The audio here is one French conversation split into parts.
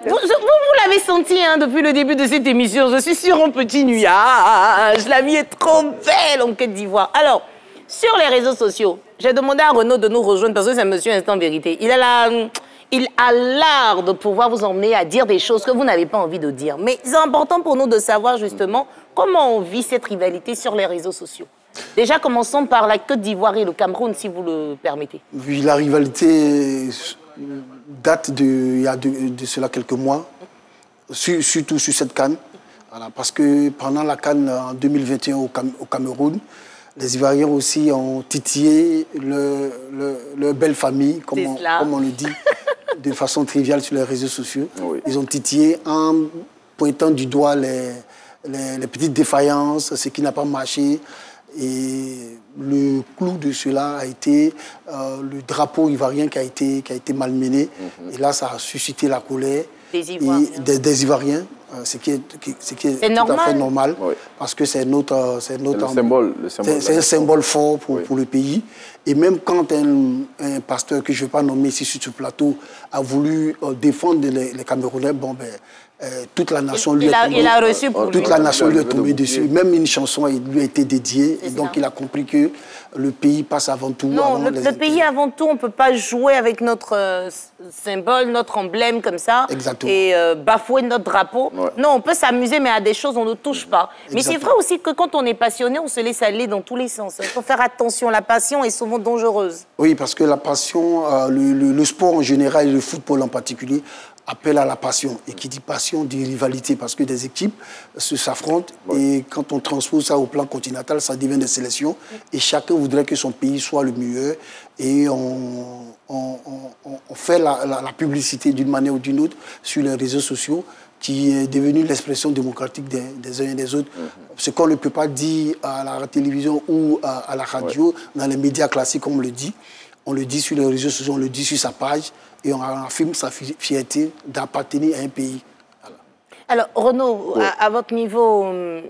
Renaud, vous l'avez senti hein, depuis le début de cette émission. Je suis sur un petit nuage. La vie est trop belle en Côte d'Ivoire. Alors, sur les réseaux sociaux, j'ai demandé à Renaud de nous rejoindre parce que c'est monsieur Instant Vérité. Il a l'art de pouvoir vous emmener à dire des choses que vous n'avez pas envie de dire. Mais c'est important pour nous de savoir justement comment on vit cette rivalité sur les réseaux sociaux. Déjà, commençons par la Côte d'Ivoire et le Cameroun, si vous le permettez. Oui, la rivalité date il y a de cela quelques mois, surtout sur cette CAN. Voilà, parce que pendant la CAN en 2021 au Cameroun, les Ivoiriens aussi ont titillé leur belle famille, comme on le dit, de façon triviale sur les réseaux sociaux. Oui. Ils ont titillé en pointant du doigt les petites défaillances, ce qui n'a pas marché. Et le clou de cela a été le drapeau ivoirien qui a été malmené. Et là, ça a suscité la colère des Ivoiriens, ce qui est tout à fait normal, oui. Parce que c'est un symbole fort pour le pays. Et même quand un pasteur que je ne vais pas nommer ici sur ce plateau a voulu défendre les Camerounais, bon, ben, toute la nation lui est tombée dessus. Même une chanson lui a été dédiée. Et donc, il a compris que le pays passe avant tout. Non, le pays avant tout, on ne peut pas jouer avec notre symbole, notre emblème comme ça. Exactement. Et bafouer notre drapeau. Ouais. Non, on peut s'amuser, mais à des choses, on ne touche pas. Mais c'est vrai aussi que quand on est passionné, on se laisse aller dans tous les sens. Il faut faire attention. La passion est souvent dangereuse. Oui, parce que la passion, le sport en général et le football en particulier, appelle à la passion. Et qui dit passion dit rivalité, parce que des équipes s'affrontent. Ouais. Et quand on transpose ça au plan continental, ça devient des sélections. Et chacun voudrait que son pays soit le meilleur. Et on fait la publicité d'une manière ou d'une autre sur les réseaux sociaux, qui est devenue l'expression démocratique des uns et des autres. Ce qu'on ne peut pas dire à la télévision ou à la radio, dans les médias classiques, comme on le dit. On le dit sur les réseaux sociaux, on le dit sur sa page, et on affirme sa fierté d'appartenir à un pays. Voilà. Alors, Renaud, à votre niveau,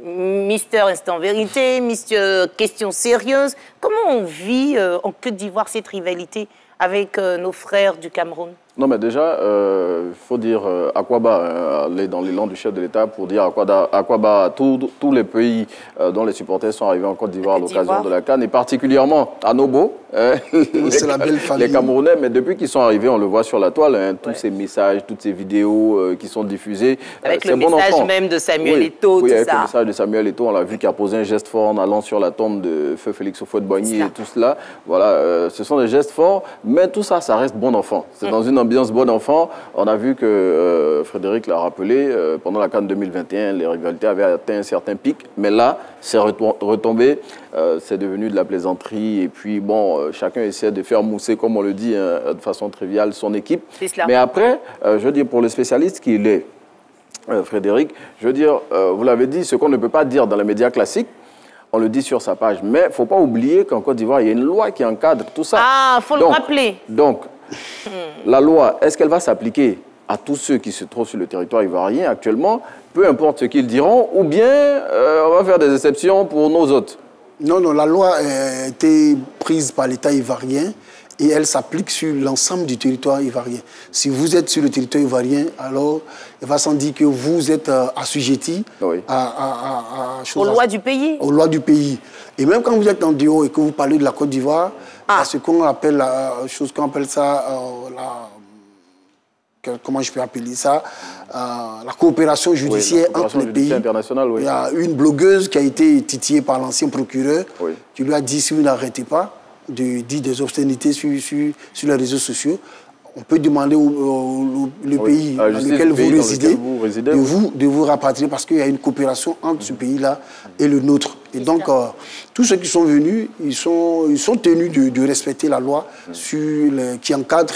Mister Instant Vérité, Mister Question Sérieuse, comment on vit en Côte d'Ivoire cette rivalité avec nos frères du Cameroun? Non, mais déjà, il faut dire Akwaba, aller dans l'élan du chef de l'État pour dire Akwaba à tous les pays dont les supporters sont arrivés en Côte d'Ivoire à l'occasion de la CAN, et particulièrement à Nobo, les Camerounais. Mais depuis qu'ils sont arrivés, on le voit sur la toile, tous ces messages, toutes ces vidéos qui sont diffusées. Avec le message même de Samuel Eto'o, oui, tout avec ça. le message de Samuel Eto'o, on l'a vu, qui a posé un geste fort en allant sur la tombe de Feu Félix Houphouët-Boigny et tout cela. Voilà, ce sont des gestes forts, mais tout ça, ça reste bon enfant. C'est dans une ambiance bon enfant. On a vu que Frédéric l'a rappelé, pendant la CAN 2021, les rivalités avaient atteint un certain pic, mais là, c'est retombé, c'est devenu de la plaisanterie, et puis bon, chacun essaie de faire mousser, comme on le dit, de façon triviale, son équipe. Mais après, je veux dire, pour le spécialiste qu'il est, Frédéric, je veux dire, vous l'avez dit, ce qu'on ne peut pas dire dans les médias classiques, on le dit sur sa page, mais il ne faut pas oublier qu'en Côte d'Ivoire, il y a une loi qui encadre tout ça. Ah, il faut le rappeler. Donc, la loi, est-ce qu'elle va s'appliquer à tous ceux qui se trouvent sur le territoire ivoirien actuellement, peu importe ce qu'ils diront, ou bien on va faire des exceptions pour nos autres? Non, non, la loi a été prise par l'État ivoirien et elle s'applique sur l'ensemble du territoire ivoirien. Si vous êtes sur le territoire ivoirien, alors il va sans dire que vous êtes assujetti aux lois du pays. Aux lois du pays. Et même quand vous êtes en dehors et que vous parlez de la Côte d'Ivoire, ce qu'on appelle comment je peux appeler ça, la coopération judiciaire entre les pays. Il y a une blogueuse qui a été titillée par l'ancien procureur qui lui a dit, si vous n'arrêtez pas de dire des obscénités sur les réseaux sociaux, on peut demander le pays dans lequel vous résidez de vous rapatrier, parce qu'il y a une coopération entre ce pays-là et le nôtre. Et donc, tous ceux qui sont venus, ils sont tenus de respecter la loi qui encadre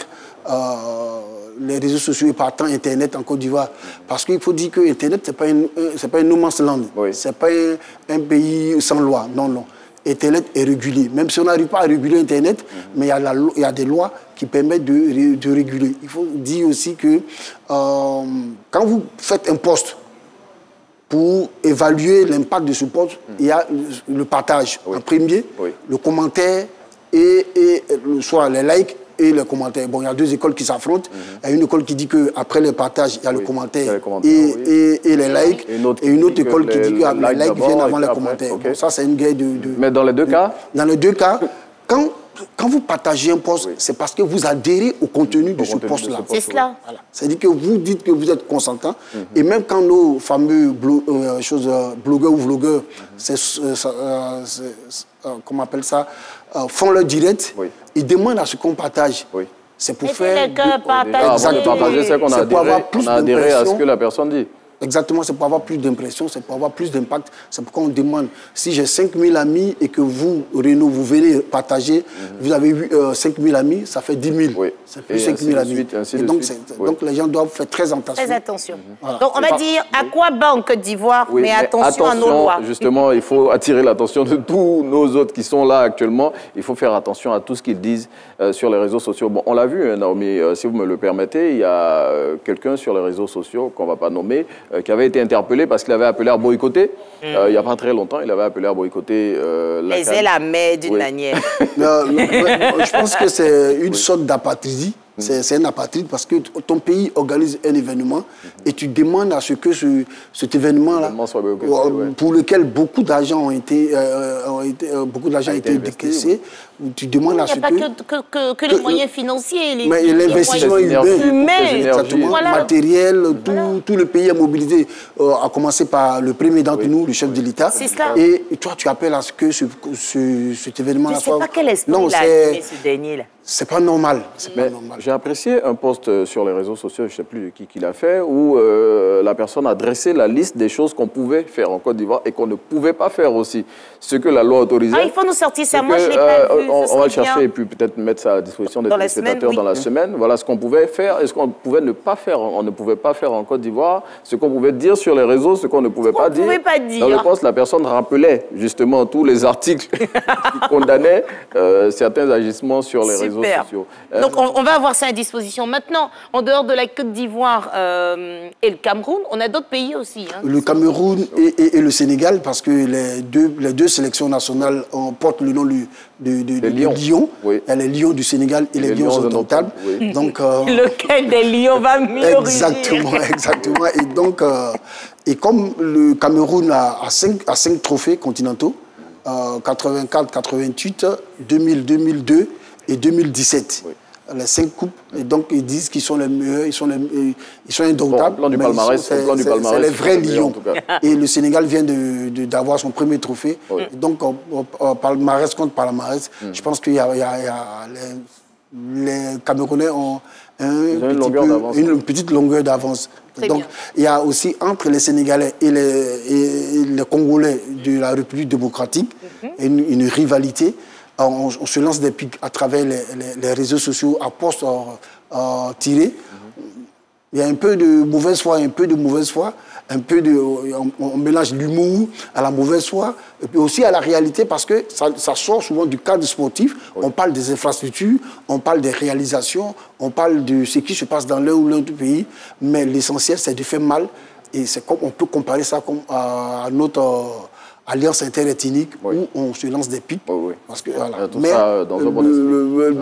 les réseaux sociaux et partant Internet en Côte d'Ivoire. Parce qu'il faut dire que Internet, ce n'est pas un no man's land. Ce n'est pas un pays sans loi. Non, non. Internet est régulé. Même si on n'arrive pas à réguler Internet, mais il y a des lois qui permettent de réguler. Il faut dire aussi que quand vous faites un post, pour évaluer l'impact de ce post, il y a le partage en premier, le commentaire, et soit les likes et les commentaires. Bon, il y a deux écoles qui s'affrontent. Il y a une école qui dit qu'après les partages, il y a le commentaire et les likes. Et une autre école qui dit que les likes viennent avant les commentaires. Bon, ça, c'est une guerre de... Mais dans les deux cas? Dans les deux cas, quand vous partagez un post, c'est parce que vous adhérez au contenu de ce post-là. C'est cela. Voilà. C'est-à-dire que vous dites que vous êtes consentant. Et même quand nos fameux blogueurs ou vlogueurs, comment on appelle ça, font leur direct, ils demandent à ce qu'on partage. C'est pour faire... Partager ce qu'on a adhéré à ce que la personne dit. Exactement, c'est pour avoir plus d'impression, c'est pour avoir plus d'impact. C'est pourquoi on demande, si j'ai 5000 amis et que vous, Renaud, vous venez partager, vous avez eu 5000 amis, ça fait 10 000. C'est plus 5000 amis. Donc les gens doivent faire très attention. Très attention. Voilà. Donc on va dire à quoi bat en Côte d'Ivoire, mais attention à nos lois. Justement, il faut attirer l'attention de tous nos autres qui sont là actuellement. Il faut faire attention à tout ce qu'ils disent sur les réseaux sociaux. Bon, on l'a vu, Naomi, si vous me le permettez, il y a quelqu'un sur les réseaux sociaux qu'on ne va pas nommer, qui avait été interpellé parce qu'il avait appelé à boycotter. Il n'y a pas très longtemps, il avait appelé à boycotter la CAN. Mais la met d'une manière. Je pense que c'est une sorte d'apatridie. C'est un apatride parce que ton pays organise un événement et tu demandes à ce que cet événement-là, pour lequel beaucoup d'argent a été décaissé, tu demandes à ce que... Il n'y a pas que les moyens financiers, l'investissement humain, matériel, tout le pays est mobilisé, à commencer par le premier d'entre nous, le chef de l'État. Et toi, tu appelles à ce que cet événement-là soit... Je ne sais pas quel esprit il a animé ce dernier-là. C'est pas normal. J'ai apprécié un post sur les réseaux sociaux, je ne sais plus qui l'a fait, où la personne a dressé la liste des choses qu'on pouvait faire en Côte d'Ivoire et qu'on ne pouvait pas faire aussi. Ce que la loi autorisait. Il faut nous sortir ça. Moi, je ne l'ai pas vu. On va le chercher et puis peut-être mettre ça à disposition des téléspectateurs dans la semaine. Voilà ce qu'on pouvait faire et ce qu'on pouvait ne pas faire. On ne pouvait pas faire en Côte d'Ivoire. Ce qu'on pouvait dire sur les réseaux, ce qu'on ne pouvait pas dire. Dans le post, la personne rappelait justement tous les articles qui condamnaient certains agissements sur les réseaux sociaux. Donc on va avoir ça à disposition. Maintenant, en dehors de la Côte d'Ivoire et le Cameroun, on a d'autres pays aussi. Le Cameroun et le Sénégal, parce que les deux sélections nationales portent le nom de Lions. Il y a les Lions du Sénégal et les Lions indomptables. Donc, lequel des Lions va mieux exactement. Et donc, et comme le Cameroun a 5 trophées continentaux, 84, 88, 2000, 2002 et 2017. Les 5 coupes, et donc ils disent qu'ils sont les meilleurs, ils sont indomptables. C'est les vrais Lions. Et le Sénégal vient d'avoir son premier trophée. Donc, palmarès contre palmarès, je pense qu'il y a les Camerounais ont une petite longueur d'avance. Donc, il y a aussi entre les Sénégalais et les Congolais de la République démocratique une rivalité. On se lance des pics à travers les réseaux sociaux à poste tiré. Il y a un peu de mauvaise foi, on mélange l'humour à la mauvaise foi, et puis aussi à la réalité, parce que ça sort souvent du cadre sportif. On parle des infrastructures, on parle des réalisations, on parle de ce qui se passe dans l'un ou l'autre pays, mais l'essentiel, c'est de faire mal. Et c'est comme on peut comparer ça à notre... alliance interethnique où on se lance des pics. Parce que, voilà. Mais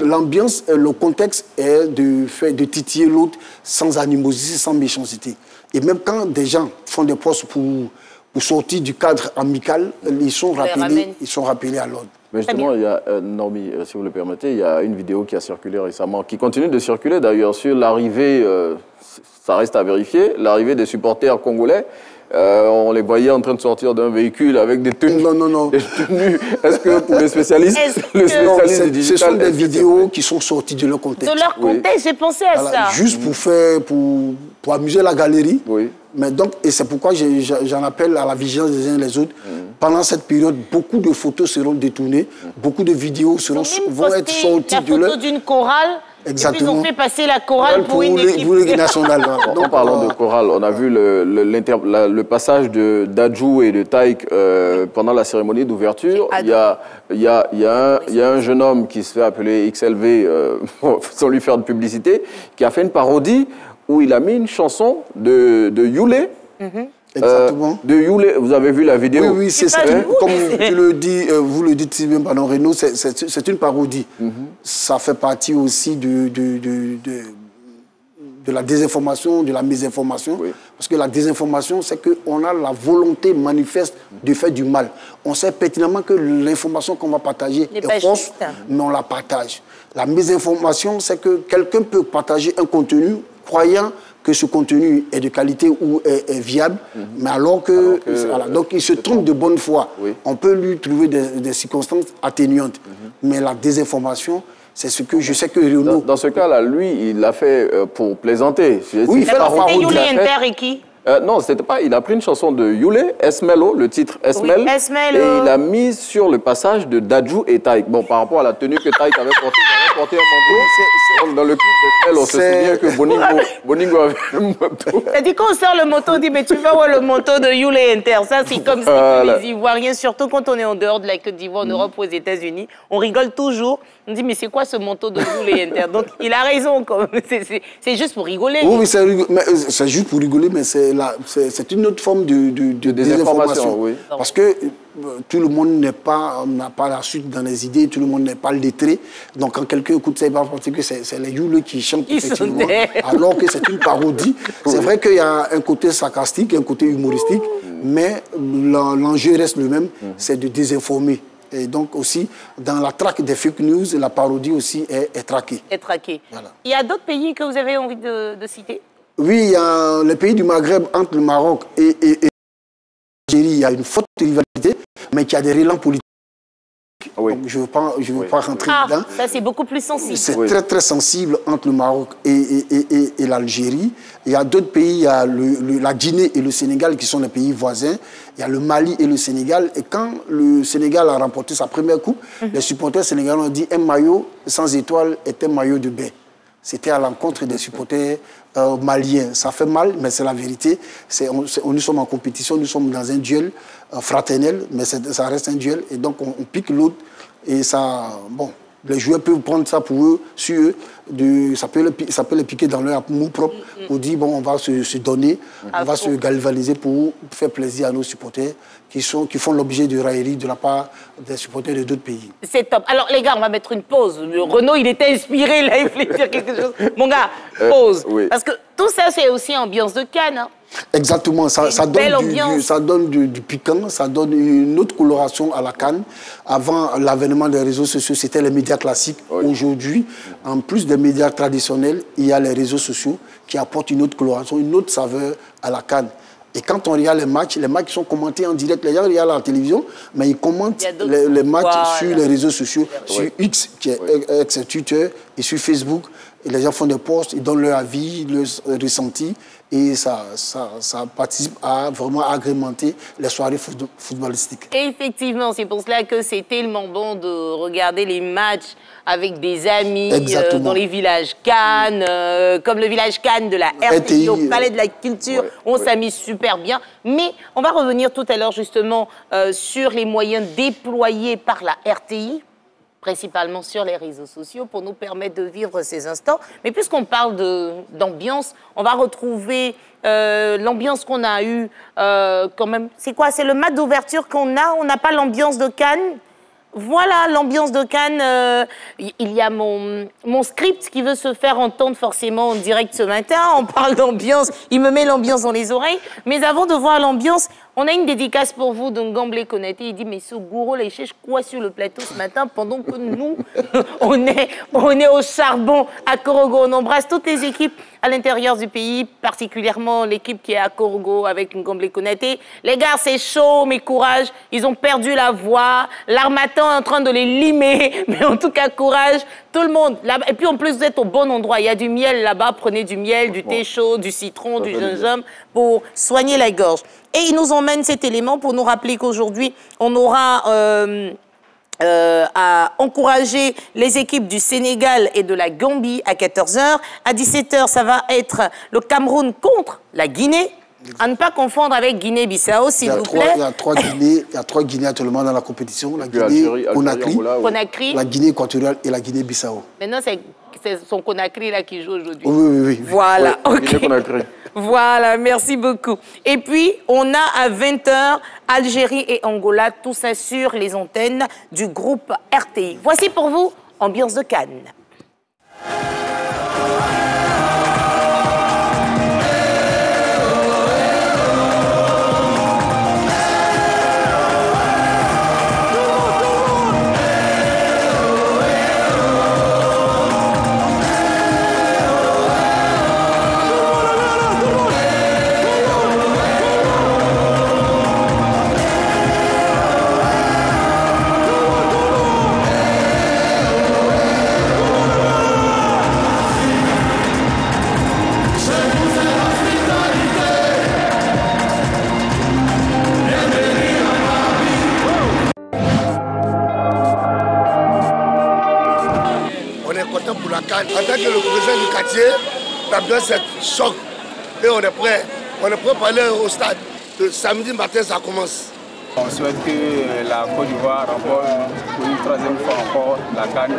l'ambiance, le contexte est de titiller l'autre sans animosité, sans méchanceté. Et même quand des gens font des postes pour sortir du cadre amical, ils sont rappelés à l'ordre. Mais justement, il y a, Naomi, si vous le permettez, il y a une vidéo qui a circulé récemment, qui continue de circuler d'ailleurs, sur l'arrivée, ça reste à vérifier, l'arrivée des supporters congolais. On les voyait en train de sortir d'un véhicule avec des tenues. Non. Des tenues. Est-ce que pour les spécialistes, du digital... Ce sont des vidéos qui sont sorties de leur contexte. De leur contexte, j'ai pensé à ça. Juste pour amuser la galerie. Mais donc, et c'est pourquoi j'en appelle à la vigilance des uns et des autres. Pendant cette période, beaucoup de photos seront détournées, beaucoup de vidéos vont être sorties de leur... La photo d'une chorale. Exactement. Et puis ils ont fait passer la chorale pour une équipe nationale. Donc, en parlant de chorale, on a vu le passage d'Adjou et de Taïk pendant la cérémonie d'ouverture. Il y a un jeune homme qui se fait appeler XLV, sans lui faire de publicité, qui a fait une parodie où il a mis une chanson de Youlé Exactement. De Youlé, vous avez vu la vidéo? Oui, oui, c'est ça. Comme tu le dis, vous le dites si bien, pardon, Renaud, c'est une parodie. Ça fait partie aussi de la désinformation, de la mésinformation. Oui. Parce que la désinformation, c'est qu'on a la volonté manifeste de faire du mal. On sait pertinemment que l'information qu'on va partager est fausse, mais on la partage. La mésinformation, c'est que quelqu'un peut partager un contenu croyant que ce contenu est de qualité ou est viable, mais alors que voilà, donc il se trompe de bonne foi. Oui. On peut lui trouver des circonstances atténuantes. Mais la désinformation, c'est ce que je sais que Renaud... Dans ce cas-là, lui, il l'a fait pour plaisanter. Oui, il fait la parodie. C'était Youlé Inter et qui? Non, c'était pas. Il a pris une chanson de Youlé, Esmelo, le titre Esmel, oui, Esmelo. Et il a mis sur le passage de Dadju et Taïk. Bon, par rapport à la tenue que Taïk avait portée, il avait porté un manteau. Dans le clip d'Esmel, on se souvient que Boningo avait un manteau. Ça dit qu'on sort le manteau, on dit mais tu vas voir le manteau de Youlé Inter. Ça, c'est comme ça que les Ivoiriens, surtout quand on est en dehors de la Côte d'Ivoire, en Europe ou aux États-Unis, on rigole toujours. On dit mais c'est quoi ce manteau de Youlé Inter? Donc il a raison quand même. C'est juste pour rigoler. Oui, c'est juste pour rigoler, mais c'est une autre forme de désinformation. Oui. Parce que tout le monde n'a pas la suite dans les idées, tout le monde n'est pas lettré. Donc quand quelqu'un écoute ça, il va penser que c'est les Youlé qui chantent effectivement, alors que c'est une parodie. C'est vrai qu'il y a un côté sarcastique, un côté humoristique, mais l'enjeu reste le même, c'est de désinformer. Et donc aussi, dans la traque des fake news, la parodie aussi est traquée. Est traquée. Voilà. Il y a d'autres pays que vous avez envie de citer? Oui, il y a les pays du Maghreb, entre le Maroc et l'Algérie, il y a une forte rivalité, mais qui a des relents politiques. Oui. Donc, je ne veux pas rentrer dedans. Ça, c'est beaucoup plus sensible. C'est très, très sensible entre le Maroc et l'Algérie. Il y a d'autres pays, il y a la Guinée et le Sénégal qui sont les pays voisins. Il y a le Mali et le Sénégal. Et quand le Sénégal a remporté sa première coupe, les supporters sénégalais ont dit un maillot sans étoile est un maillot de bain. C'était à l'encontre des supporters maliens. Ça fait mal, mais c'est la vérité. Nous sommes en compétition, nous sommes dans un duel fraternel, mais ça reste un duel. Et donc, on pique l'autre. Et ça, bon, les joueurs peuvent prendre ça pour eux, sur eux. Ça peut les piquer dans leur mou propre pour dire, bon, on va se donner, on va se galvaniser pour faire plaisir à nos supporters qui font l'objet de railleries de la part des supporters de d'autres pays. C'est top. Alors, les gars, on va mettre une pause. Renaud, il était inspiré, là, il voulait dire quelque chose. Mon gars, pause. Oui. Parce que tout ça, c'est aussi ambiance de Cannes. Hein. Exactement, ça donne du piquant, ça donne une autre coloration à la Cannes. Avant l'avènement des réseaux sociaux, c'était les médias classiques. Oui. Aujourd'hui, en plus des médias traditionnels, il y a les réseaux sociaux qui apportent une autre coloration, une autre saveur à la Cannes. Et quand on regarde les matchs sont commentés en direct. Les gens regardent la télévision, mais ils commentent les matchs sur les réseaux sociaux, sur X, qui est ex-Twitter, et sur Facebook. Et les gens font des posts, ils donnent leur avis, leur ressenti. Et ça participe à vraiment agrémenter les soirées footballistiques. Et effectivement, c'est pour cela que c'est tellement bon de regarder les matchs avec des amis dans les villages Cannes, comme le village Cannes de la RTI, au Palais de la Culture. On s'amuse super bien. Mais on va revenir tout à l'heure justement sur les moyens déployés par la RTI, principalement sur les réseaux sociaux, pour nous permettre de vivre ces instants. Mais puisqu'on parle d'ambiance, on va retrouver l'ambiance qu'on a eue quand même. C'est quoi? C'est le match d'ouverture qu'on a? On n'a pas l'ambiance de Cannes? Voilà l'ambiance de Cannes. Il y a mon script qui veut se faire entendre forcément en direct ce matin. On parle d'ambiance, il me met l'ambiance dans les oreilles. Mais avant de voir l'ambiance, on a une dédicace pour vous de Ngamblé Konaté. Il dit, mais ce gourou, les cherche quoi sur le plateau ce matin pendant que nous, on est au charbon à Korogo. On embrasse toutes les équipes à l'intérieur du pays, particulièrement l'équipe qui est à Korogo avec Ngamblé Konaté. Les gars, c'est chaud, mais courage. Ils ont perdu la voix. L'Harmattan est en train de les limer. Mais en tout cas, courage. Tout le monde. Et puis en plus, vous êtes au bon endroit. Il y a du miel là-bas. Prenez du miel, du thé chaud, du citron, du gingembre pour soigner la gorge. Et il nous emmène cet élément pour nous rappeler qu'aujourd'hui, on aura à encourager les équipes du Sénégal et de la Gambie à 14h. À 17h, ça va être le Cameroun contre la Guinée. À ne pas confondre avec Guinée-Bissau, s'il vous plaît. Il y a trois Guinées actuellement dans la compétition. La Guinée-Conakry, la Guinée équatoriale et la Guinée-Bissau. Maintenant, c'est son Conakry là qui joue aujourd'hui. Oui. Voilà, ok. Voilà, merci beaucoup. Et puis, on a à 20h, Algérie et Angola, tout ça sur les antennes du groupe RTI. Voici pour vous, ambiance de Cannes. En tant que le président du quartier, l'ambiance est choc et on est prêt. On est prêt pour aller au stade. Le samedi matin, ça commence. On souhaite que la Côte d'Ivoire remporte pour une troisième fois encore la CAN.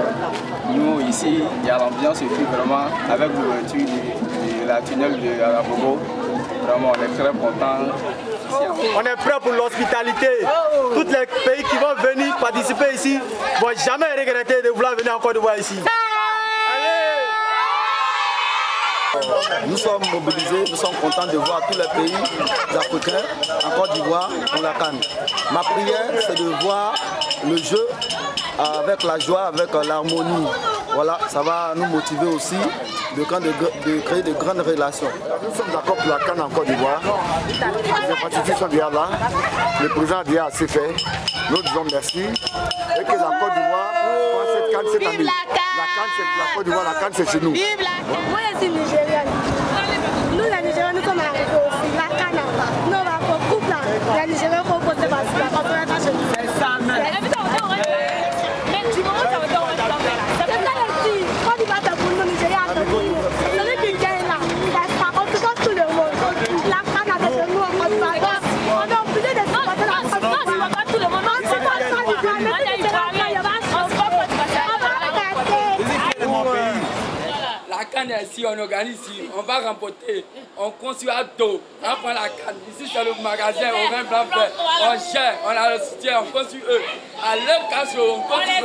Nous, ici, il y a l'ambiance et puis vraiment, avec l'ouverture de la tunnel de Arabobo, vraiment, on est très contents. On est prêt pour l'hospitalité. Tous les pays qui vont venir participer ici ne vont jamais regretter de vouloir venir en Côte d'Ivoire ici. Nous sommes mobilisés, nous sommes contents de voir tous les pays africains en Côte d'Ivoire dans la CAN. Ma prière, c'est de voir le jeu avec la joie, avec l'harmonie. Voilà, ça va nous motiver aussi de créer de grandes relations. Nous sommes d'accord pour la CAN en Côte d'Ivoire. Les infrastructures sont déjà là. Le président a déjà assez fait. Nous disons merci. Et que la Côte d'Ivoire prend cette CAN cette année. La CAN, c'est la Côte d'Ivoire, la CAN, c'est chez nous. Moi, je suis nigérienne. Nous, les Nigériens, nous sommes arrivés aussi. La CAN, nous, on va pour couple là. Les Nigériens vont poser parce qu'on est pas chez nous. C'est ça, mais du moment où ça va être en train. C'est ça le dit. Quand il va te pour nous, Nigériens, celui qui gagne là, ça compte tout le monde. La CAN a fait de nous en Côte d'Ivoire. On est obligé de supporter la Côte d'Ivoire. On supporte tout le monde. On supporte pas la CAN est ici, on organise ici, on va remporter, on construit à dos, on prend la CAN. Ici c'est le magasin, on vient blanc fait, on gère, on a le soutien, on construit eux. À leur casse, on construit.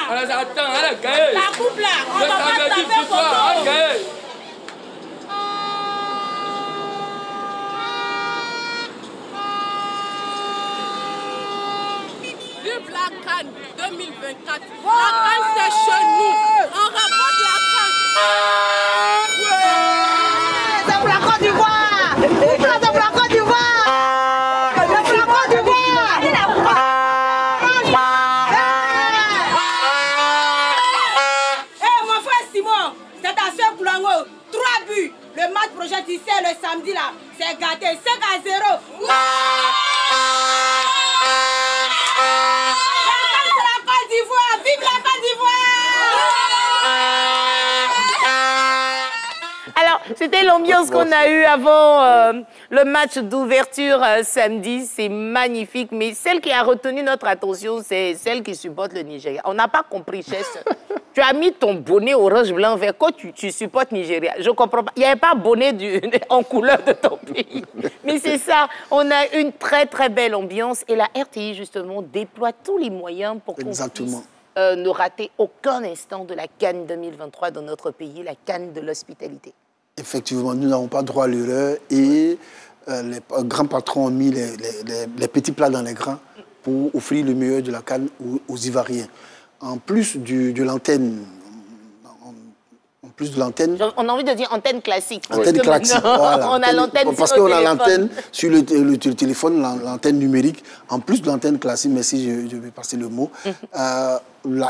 On les attend, on les gagne. La coupe là, on va pas taper pour on gagne. Vive la CAN 2024. La CAN c'est chez nous. On remporte la CAN. C'est pour la Côte d'Ivoire. C'est pour la Côte d'Ivoire. C'est pour la Côte d'Ivoire. Eh mon frère Simon, c'est ta soeur Koulango. 3 buts. Le match projet ici le samedi là, c'est gâté. 5-0. Vive la Côte d'Ivoire! Alors, c'était l'ambiance qu'on a eue avant le match d'ouverture samedi. C'est magnifique. Mais celle qui a retenu notre attention, c'est celle qui supporte le Nigeria. On n'a pas compris, chef. Tu as mis ton bonnet orange, blanc, vert. Quand tu supportes Nigeria, je ne comprends pas. Il n'y avait pas bonnet en couleur de ton pays. Mais c'est ça. On a une très, très belle ambiance. Et la RTI, justement, déploie tous les moyens pour qu'on puisse ne rater aucun instant de la CAN 2023 dans notre pays, la CAN de l'hospitalité. Effectivement, nous n'avons pas droit à l'erreur et les grands patrons ont mis les petits plats dans les grands pour offrir le meilleur de la CAN aux Ivoiriens. En plus de l'antenne, on a envie de dire antenne classique. Antenne classique, voilà. On a l'antenne parce qu'on a l'antenne sur le téléphone, l'antenne numérique. En plus de l'antenne classique, merci, je vais passer le mot, la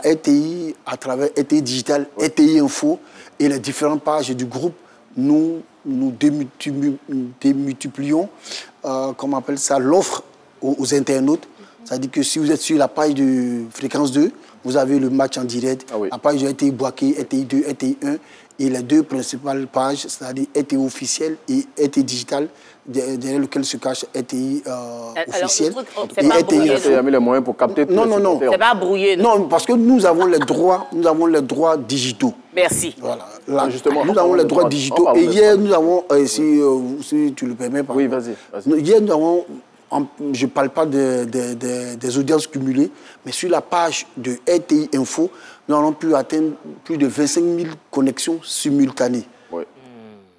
RTI, à travers RTI Digital, RTI Info et les différentes pages du groupe, nous démultiplions, comment on appelle ça, l'offre aux internautes. C'est-à-dire que si vous êtes sur la page de Fréquence 2, vous avez le match en direct, la page de RTI Boaké, RTI 2, RTI 1, et les deux principales pages, c'est-à-dire RTI officiel et RTI digital, derrière lequel se cache RTI officiel. C'est pas brouillé. Il a mis les moyens pour capter tout. Non. C'est pas brouillé. Non, parce que nous avons les droits digitaux. Merci. Voilà. Là, justement, nous avons les droits digitaux. Et hier, nous avons, si tu le permets, oui, vas-y. Hier, nous avons, je ne parle pas des audiences cumulées, mais sur la page de RTI Info, nous avons pu atteindre plus de 25 000 connexions simultanées. Oui.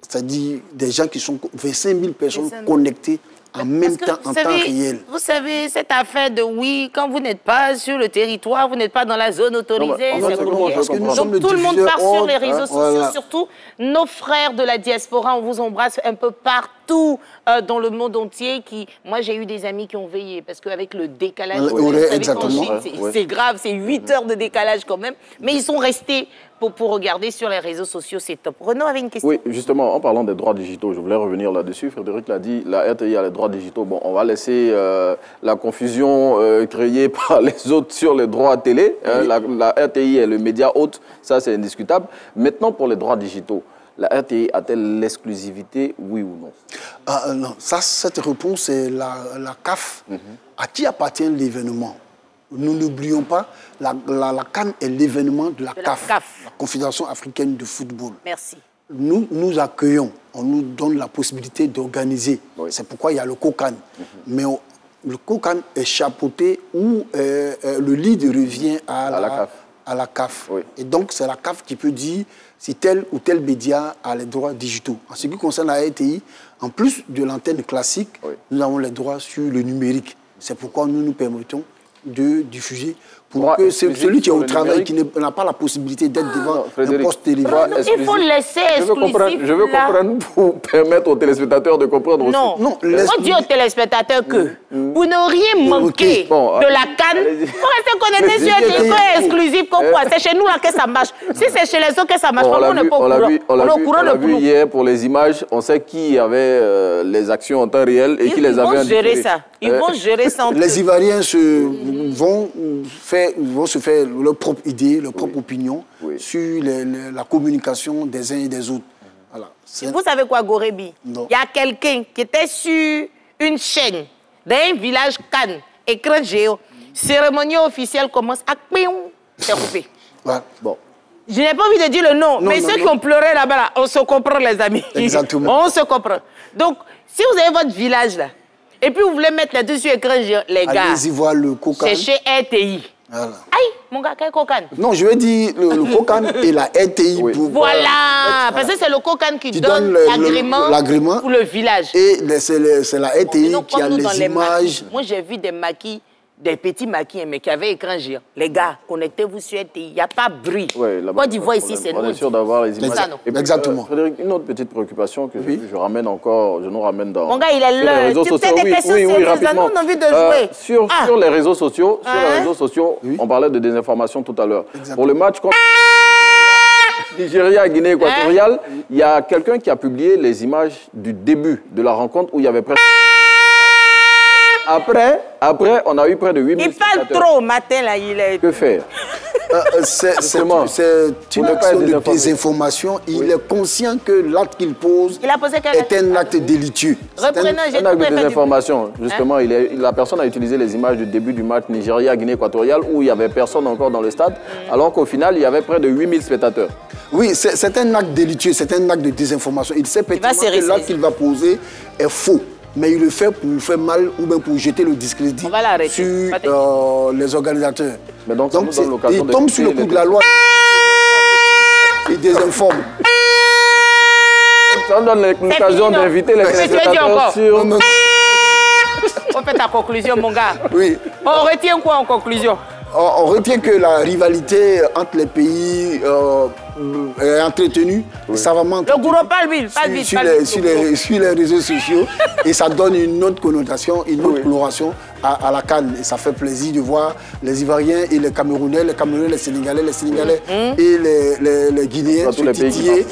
C'est-à-dire des gens qui sont 25 000 personnes connectées en même temps, en temps réel. Vous savez, cette affaire de oui, quand vous n'êtes pas sur le territoire, vous n'êtes pas dans la zone autorisée, c'est compliqué. Donc tout le monde part sur les réseaux sociaux, surtout nos frères de la diaspora, on vous embrasse un peu partout dans le monde entier. Moi, j'ai eu des amis qui ont veillé, parce qu'avec le décalage, c'est grave, c'est 8 heures de décalage quand même, mais ils sont restés pour regarder sur les réseaux sociaux, c'est top. Renaud avait une question. Oui, justement, en parlant des droits digitaux, je voulais revenir là-dessus. Frédéric l'a dit, la RTI a les droits digitaux. Bon, on va laisser la confusion créée par les autres sur les droits télé. Oui. La RTI est le média hôte, ça c'est indiscutable. Maintenant, pour les droits digitaux, la RTI a-t-elle l'exclusivité, oui ou non? Non, cette réponse, c'est la CAF. À qui appartient l'événement? Nous n'oublions pas, la CAN est l'événement de la CAF, la Confédération africaine de football. Merci. Nous accueillons, on nous donne la possibilité d'organiser. Oui. C'est pourquoi il y a le COCAN. Mais le COCAN est chapeauté où le lead revient à la CAF. Oui. Et donc, c'est la CAF qui peut dire si tel ou tel média a les droits digitaux. En ce qui concerne la RTI, en plus de l'antenne classique, nous avons les droits sur le numérique. C'est pourquoi nous nous permettons de diffuser pour que celui qui est au travail, qui n'a pas la possibilité d'être devant un poste télévisé. Il faut laisser exclusif. Je veux comprendre pour permettre aux téléspectateurs de comprendre aussi. Non, on dit aux téléspectateurs que pour ne rien manquer de la CAN, il faut rester connecté sur un exclusif comme quoi. C'est chez nous là que ça marche. Si c'est chez les autres que ça marche, on n'est pas au courant. On l'a vu hier pour les images, on sait qui avait les actions en temps réel et qui les avait indiquées. Ils vont gérer ça. Les Ivoiriens vont se faire leur propre idée, leur propre opinion sur la communication des uns et des autres. Voilà. Vous savez quoi, Gorebi? Il y a quelqu'un qui était sur une chaîne d'un village Cannes, écran géant. Cérémonie officielle commence à c'est coupé. Ouais. Bon. Je n'ai pas envie de dire le nom, mais ceux qui ont pleuré là-bas, là, on se comprend, les amis. Exactement. On se comprend. Donc, si vous avez votre village là, et puis vous voulez mettre les deux sur écran géant, les gars, allez-y voir le COCAN. C'est chez RTI. Voilà. Aïe, mon gars, quel COCAN? Non, je veux dire le COCAN et la RTI. Pour voilà, parce que c'est le COCAN qui donne l'agrément pour le village. Et c'est la RTI qui a les images. Moi, j'ai vu des maquis, des petits maquis, mais qui avaient écran géant. Les gars, connectez-vous sur RTI, il n'y a pas de bruit. Côte d'Ivoire ici, c'est nous. On est sûr d'avoir les images. Exactement. Frédéric, une autre petite préoccupation que je ramène encore, je nous ramène dans... Mon gars, il est là. Tu sais des questions sérieuses, rapidement. On a envie de jouer. Sur les réseaux sociaux, on parlait de désinformation tout à l'heure. Pour le match contre Nigeria, Guinée équatoriale, il y a quelqu'un qui a publié les images du début de la rencontre où il y avait presque... Après, on a eu près de 8 000 Il parle trop au matin, là, il est... Que faire? C'est une action de désinformation. Il est conscient que l'acte qu'il pose est un acte délicieux. Reprenons, j'ai un acte de désinformation. Justement, la personne a utilisé les images du début du match Nigeria-Guinée équatoriale où il n'y avait personne encore dans le stade, alors qu'au final, il y avait près de 8 000 spectateurs. Oui, c'est un acte délicieux, c'est un acte de désinformation. Il sait pertinemment que l'acte qu'il va poser est faux. Mais il le fait pour nous faire mal ou bien pour jeter le discrédit sur les organisateurs. Mais donc il tombe sur le coup de la loi. Il désinforme. Ça donne l'occasion d'inviter les téléspectateurs sur... On fait ta conclusion, mon gars. Oui. On retient quoi en conclusion? On retient que la rivalité entre les pays est entretenue, savamment le gourou parle vite, sur les réseaux sociaux et ça donne une autre connotation, une autre coloration à la CAN. Et ça fait plaisir de voir les Ivoiriens et les Camerounais, les Sénégalais et les Guinéens se titiller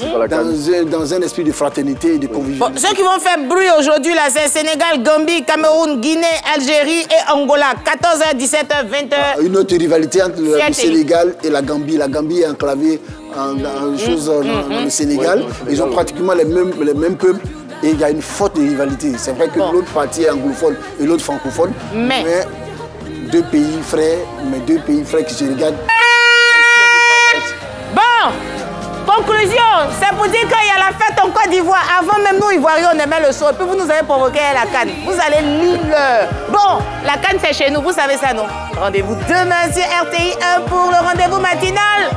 dans un esprit de fraternité et de convivialité. Ceux qui vont faire bruit aujourd'hui, là, c'est Sénégal, Gambie, Cameroun, Guinée, Algérie et Angola. 14h, 17h, 20h. Une autre rivalité entre le Sénégal et la Gambie. La Gambie est enclavée dans le Sénégal. Ils ont pratiquement les mêmes peuples. Et il y a une forte rivalité. C'est vrai que l'autre partie est anglophone et l'autre francophone. Mais deux pays frères qui se regardent. Bon, conclusion, c'est pour dire qu'il y a la fête en Côte d'Ivoire. Avant même nous, Ivoiriens, on aimait le son. Et puis vous nous avez provoqué la CAN. Vous allez lire. Bon, la CAN c'est chez nous, vous savez ça, non? Rendez-vous demain sur RTI 1 pour le rendez-vous matinal.